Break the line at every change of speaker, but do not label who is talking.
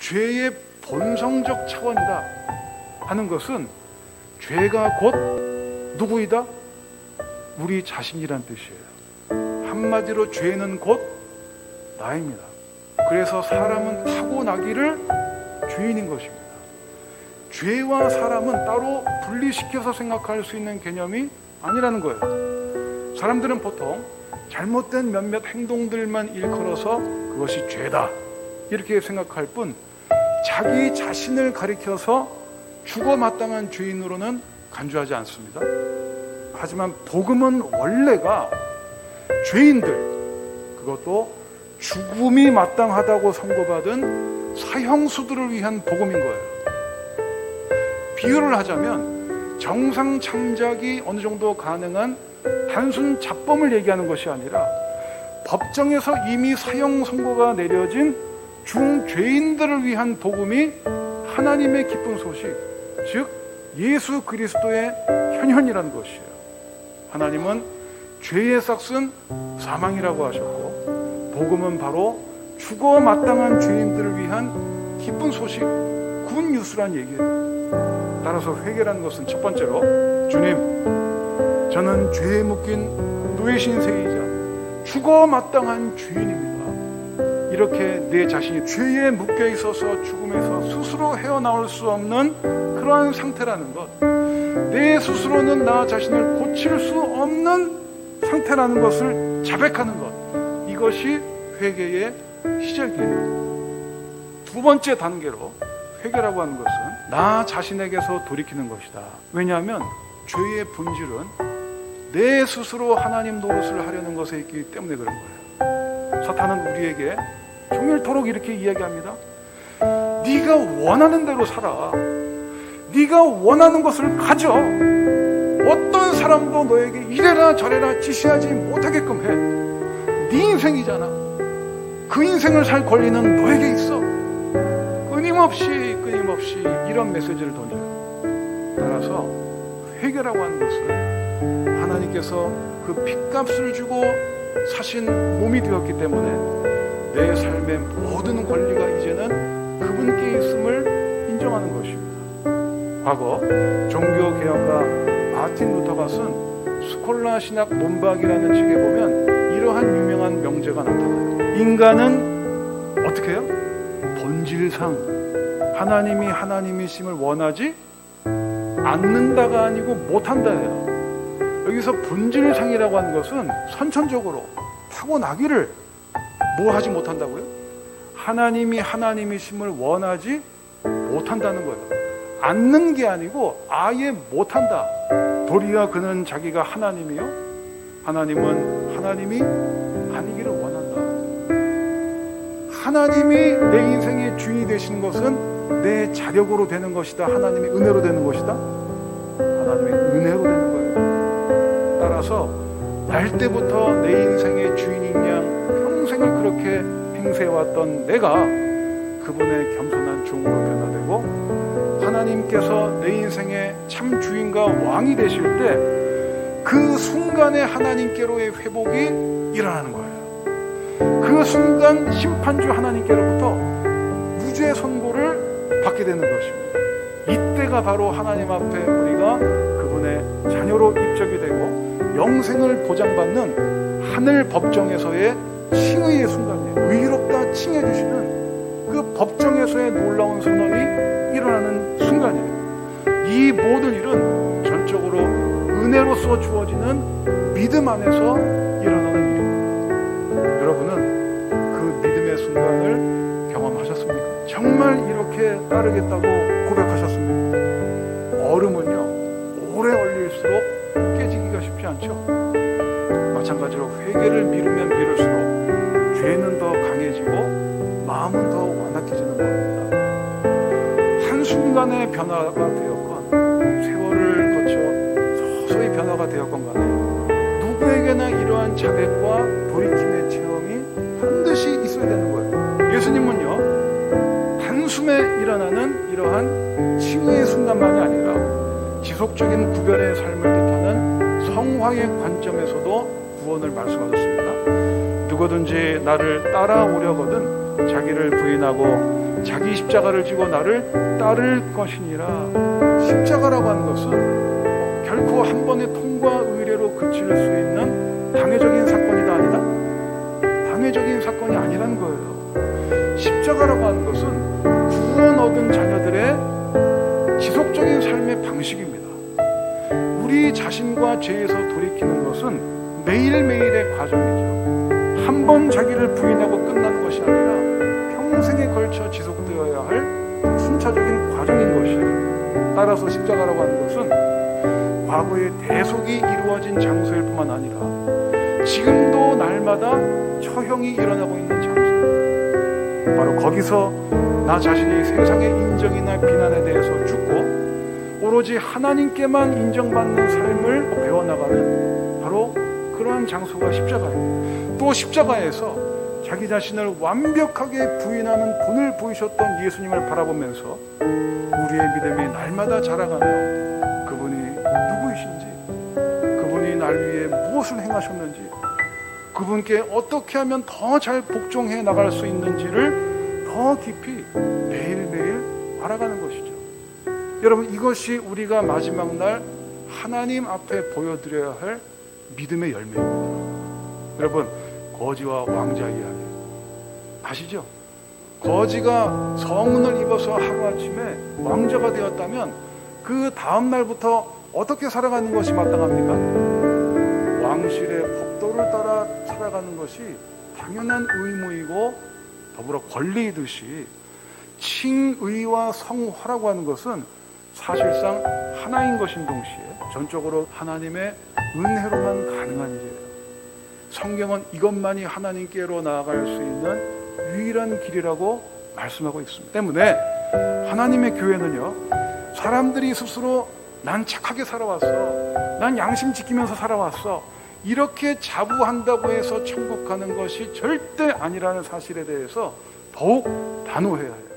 죄의 본성적 차원이다 하는 것은 죄가 곧 누구이다? 우리 자신이란 뜻이에요. 한마디로 죄는 곧 나입니다. 그래서 사람은 타고나기를 죄인인 것입니다. 죄와 사람은 따로 분리시켜서 생각할 수 있는 개념이 아니라는 거예요. 사람들은 보통 잘못된 몇몇 행동들만 일컬어서 그것이 죄다 이렇게 생각할 뿐 자기 자신을 가리켜서 죽어 마땅한 죄인으로는 간주하지 않습니다. 하지만 복음은 원래가 죄인들, 그것도 죽음이 마땅하다고 선고받은 사형수들을 위한 복음인 거예요. 비유를 하자면 정상 창작이 어느 정도 가능한 단순 잡범을 얘기하는 것이 아니라 법정에서 이미 사형 선고가 내려진 중죄인들을 위한 복음이 하나님의 기쁜 소식, 즉 예수 그리스도의 현현이라는 것이에요. 하나님은 죄의 싹은 사망이라고 하셨고 복음은 바로 죽어 마땅한 죄인들을 위한 기쁜 소식, 굿뉴스란 얘기예요. 따라서 회개라는 것은 첫 번째로 주님, 저는 죄에 묶인 노예 신세이자 죽어 마땅한 죄인입니다. 이렇게 내 자신이 죄에 묶여 있어서 죽음에서 스스로 헤어나올 수 없는 그러한 상태라는 것, 내 스스로는 나 자신을 고칠 수 없는 상태라는 것을 자백하는 것, 이것이 회개의 시작이에요. 두 번째 단계로 회개라고 하는 것은 나 자신에게서 돌이키는 것이다. 왜냐하면 죄의 본질은 내 스스로 하나님 노릇을 하려는 것에 있기 때문에 그런 거예요. 사탄은 우리에게 종일토록 이렇게 이야기합니다. 네가 원하는 대로 살아. 네가 원하는 것을 가져. 어떤 사람도 너에게 이래라 저래라 지시하지 못하게끔 해. 네 인생이잖아. 그 인생을 살 권리는 너에게 있어. 끊임없이 이런 메시지를 던져요. 따라서 회개라고 하는 것은 하나님께서 그 핏값을 주고 사신 몸이 되었기 때문에 내 삶의 모든 권리가 이제는 그분께 있음을 인정하는 것입니다. 과거 종교개혁가 마틴 루터가 쓴 스콜라 신학 논박이라는 책에 보면 이러한 유명한 명제가 나타나요. 인간은 어떻게 해요? 본질상 하나님이 하나님이심을 원하지 않는다가 아니고 못한다예요. 여기서 본질상이라고 하는 것은 선천적으로 타고나기를 뭐 하지 못한다고요? 하나님이 하나님이심을 원하지 못한다는 거예요. 않는 게 아니고 아예 못한다. 도리어 그는 자기가 하나님이요, 하나님은 하나님이 아니기를 원한다. 하나님이 내 인생의 주인이 되시는 것은 내 자력으로 되는 것이다, 하나님의 은혜로 되는 것이다, 하나님의 은혜로 되는 거예요. 따라서 날 때부터 내 인생의 주인인 양 평생을 그렇게 행세해왔던 내가 그분의 겸손한 종으로 변화되고 하나님께서 내 인생의 참 주인과 왕이 되실 때 그 순간에 하나님께로의 회복이 일어나는 거예요. 그 순간 심판주 하나님께로부터 무죄 선고를 받게 되는 것입니다. 이때가 바로 하나님 앞에 우리가 그분의 자녀로 입적이 되고 영생을 보장받는 하늘 법정에서의 칭의의 순간이에요. 의롭다 칭해 주시는 그 법정에서의 놀라운 선언이 일어나는 순간이에요. 이 모든 일은 전적으로 은혜로서 주어지는 믿음 안에서 일어나는 일입니다. 여러분은 그 믿음의 순간을 경험하셨습니까? 정말 이렇게 따르겠다고 고백하셨습니까? 얼음은요, 오래 얼릴수록 깨지기가 쉽지 않죠. 마찬가지로 회개를 미루면 미룰수록 죄는 더 강해지고 마음은 더 완악해지는 겁니다. 한순간의 변화가 되었건 세월을 거쳐 서서히 변화가 되었건 간에 누구에게나 이러한 자백과 돌이킴의 체험이 반드시 있어야 되는 거예요. 예수님은요, 단숨에 일어나는 이러한 칭의의 순간만이 아니라 지속적인 구별의 삶을 뜻하는 성화의 관점에서도 구원을 말씀하셨습니다. 누구든지 나를 따라오려거든 자기를 부인하고 자기 십자가를 지고 나를 따를 것이니라. 십자가라고 하는 것은 결코 한 번의 통과 의례로 그칠 수 있는 당회적인 사건이다 아니다? 당회적인 사건이 아니라는 거예요. 십자가라고 하는 것은 구원 얻은 자녀들의 지속적인 삶의 방식입니다. 우리 자신과 죄에서 돌이키는 것은 매일매일의 과정이죠. 한 번 자기를 부인하고 끝나는 것이 아니라 평생에 걸쳐 지속되어야 할 순차적인 과정인 것이에요. 따라서 십자가라고 하는 것은 과거의 대속이 이루어진 장소일 뿐만 아니라 지금도 날마다 처형이 일어나고 있는 장소예요. 바로 거기서 나 자신이 세상의 인정이나 비난에 대해서 죽고 오로지 하나님께만 인정받는 삶을 배워나가는 바로 그러한 장소가 십자가예요. 또 십자가에서 자기 자신을 완벽하게 부인하는 본을 보이셨던 예수님을 바라보면서 우리의 믿음이 날마다 자라가며 그분이 누구이신지, 그분이 날 위해 무엇을 행하셨는지, 그분께 어떻게 하면 더 잘 복종해 나갈 수 있는지를 더 깊이 매일매일 알아가는 것이죠. 여러분, 이것이 우리가 마지막 날 하나님 앞에 보여드려야 할 믿음의 열매입니다. 여러분, 거지와 왕자 이야기 아시죠? 거지가 성운을 입어서 하루아침에 왕자가 되었다면 그 다음 날부터 어떻게 살아가는 것이 마땅합니까? 왕실의 법도를 따라 살아가는 것이 당연한 의무이고 더불어 권리이듯이 칭의와 성화라고 하는 것은 사실상 하나인 것인 동시에 전적으로 하나님의 은혜로만 가능한 일이에요. 성경은 이것만이 하나님께로 나아갈 수 있는 유일한 길이라고 말씀하고 있습니다. 때문에 하나님의 교회는요, 사람들이 스스로 난 착하게 살아왔어, 난 양심 지키면서 살아왔어, 이렇게 자부한다고 해서 천국 가는 것이 절대 아니라는 사실에 대해서 더욱 단호해야 해요.